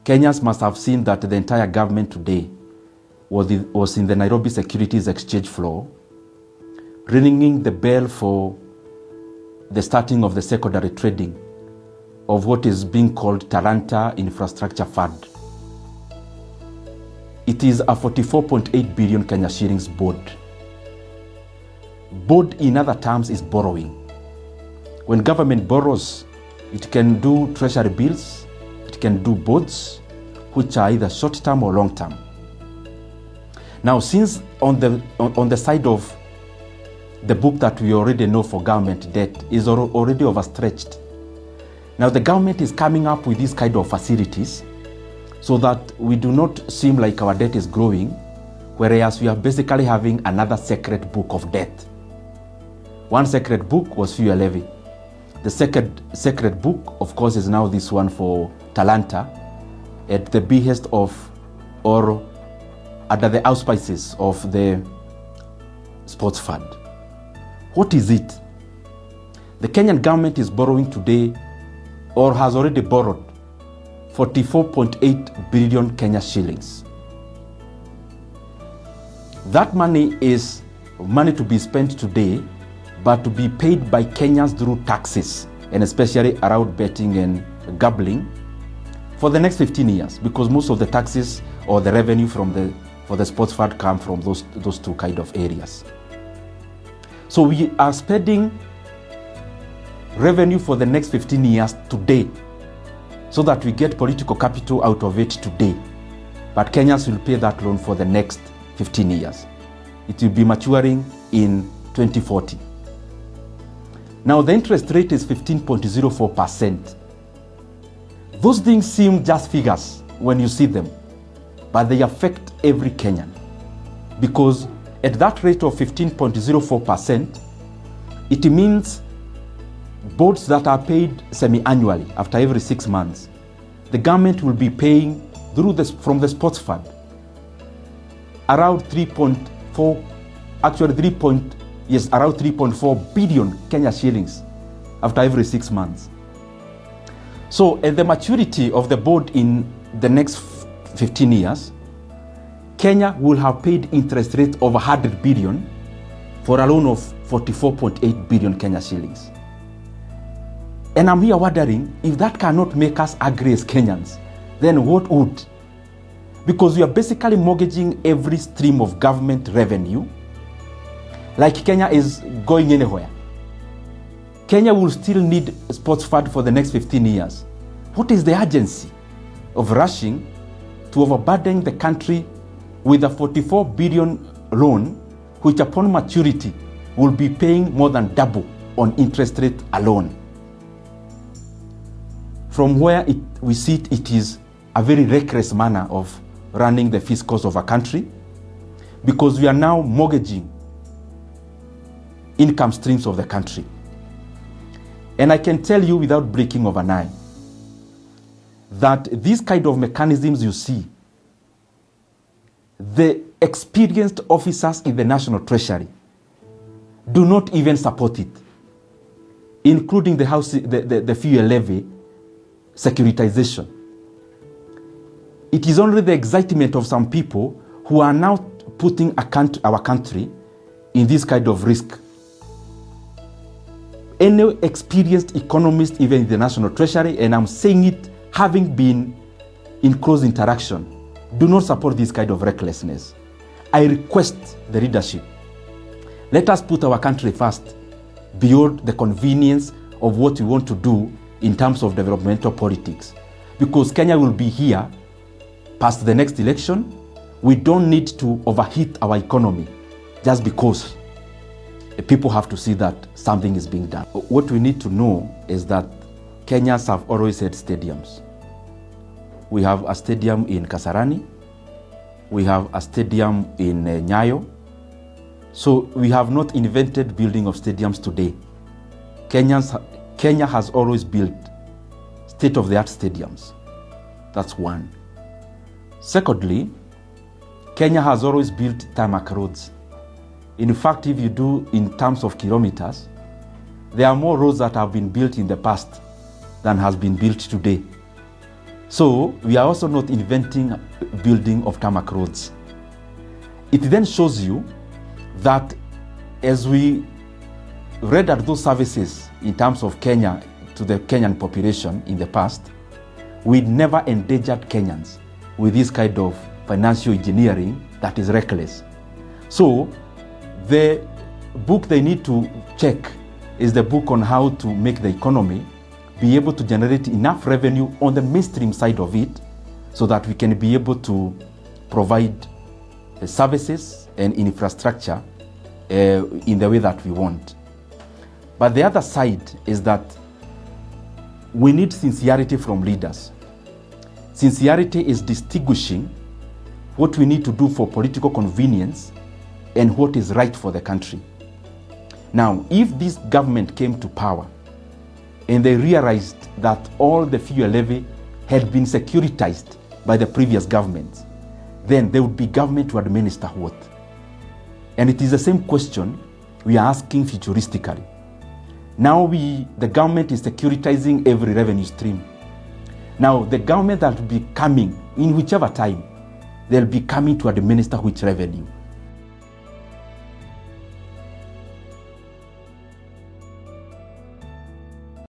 Kenyans must have seen that the entire government today was in the Nairobi Securities Exchange floor, ringing the bell for the starting of the secondary trading of what is being called Talanta Infrastructure Fund. It is a 44.8 billion Kenya shillings board. Board, in other terms, is borrowing. When government borrows, it can do treasury bills, it can do bonds, which are either short-term or long-term. Now, since on the side of the book that we already know for government debt is already overstretched, now the government is coming up with these kind of facilities so that we do not seem like our debt is growing, whereas we are basically having another secret book of debt. One secret book was fuel levy. The second secret book, of course, is now this one for Talanta, at the behest of, or under the auspices of, the sports fund. What is it? The Kenyan government is borrowing today, or has already borrowed, 44.8 billion Kenya shillings. That money is money to be spent today, but to be paid by Kenyans through taxes, and especially around betting and gambling, for the next 15 years, because most of the taxes or the revenue for the sports fund come from those two kind of areas. So we are spending revenue for the next 15 years today, so that we get political capital out of it today. But Kenyans will pay that loan for the next 15 years. It will be maturing in 2040. Now the interest rate is 15.04%. Those things seem just figures when you see them, but they affect every Kenyan, because at that rate of 15.04%, it means boards that are paid semi-annually after every 6 months, the government will be paying from the sports fund around 3.4 billion Kenya shillings after every 6 months. So at the maturity of the board in the next 15 years, Kenya will have paid interest rate of 100 billion for a loan of 44.8 billion Kenya shillings. And I'm here wondering, if that cannot make us agree as Kenyans, then what would? Because we are basically mortgaging every stream of government revenue, like Kenya is going anywhere. Kenya will still need a sports fund for the next 15 years. What is the urgency of rushing to overburden the country with a 44 billion loan, which upon maturity will be paying more than double on interest rate alone? From where we sit, it is a very reckless manner of running the fiscals of a country, because we are now mortgaging income streams of the country. And I can tell you without breaking of an eye that these kind of mechanisms you see, the experienced officers in the National Treasury do not even support it, including the fuel levy securitization. It is only the excitement of some people who are now putting our country in this kind of risk. Any experienced economist, even in the National Treasury, and I'm saying it having been in close interaction, do not support this kind of recklessness. I request the leadership, let us put our country first, beyond the convenience of what we want to do in terms of developmental politics. Because Kenya will be here past the next election. We don't need to overheat our economy just because people have to see that something is being done. What we need to know is that Kenyans have always had stadiums. We have a stadium in Kasarani. We have a stadium in Nyayo. So we have not invented building of stadiums today. Kenya has always built state-of-the-art stadiums. That's one. Secondly, Kenya has always built tarmac roads. In fact, if you do in terms of kilometers, there are more roads that have been built in the past than has been built today. So we are also not inventing building of tarmac roads. It then shows you that as we read at those services in terms of Kenya to the Kenyan population in the past, we never endangered Kenyans with this kind of financial engineering that is reckless. So the book they need to check is the book on how to make the economy be able to generate enough revenue on the mainstream side of it so that we can be able to provide services and infrastructure in the way that we want. But the other side is that we need sincerity from leaders. Sincerity is distinguishing what we need to do for political convenience and what is right for the country. Now, if this government came to power and they realized that all the fuel levy had been securitized by the previous governments, then there would be government to administer what? And it is the same question we are asking futuristically. Now the government is securitizing every revenue stream. Now the government that will be coming in whichever time, they'll be coming to administer which revenue.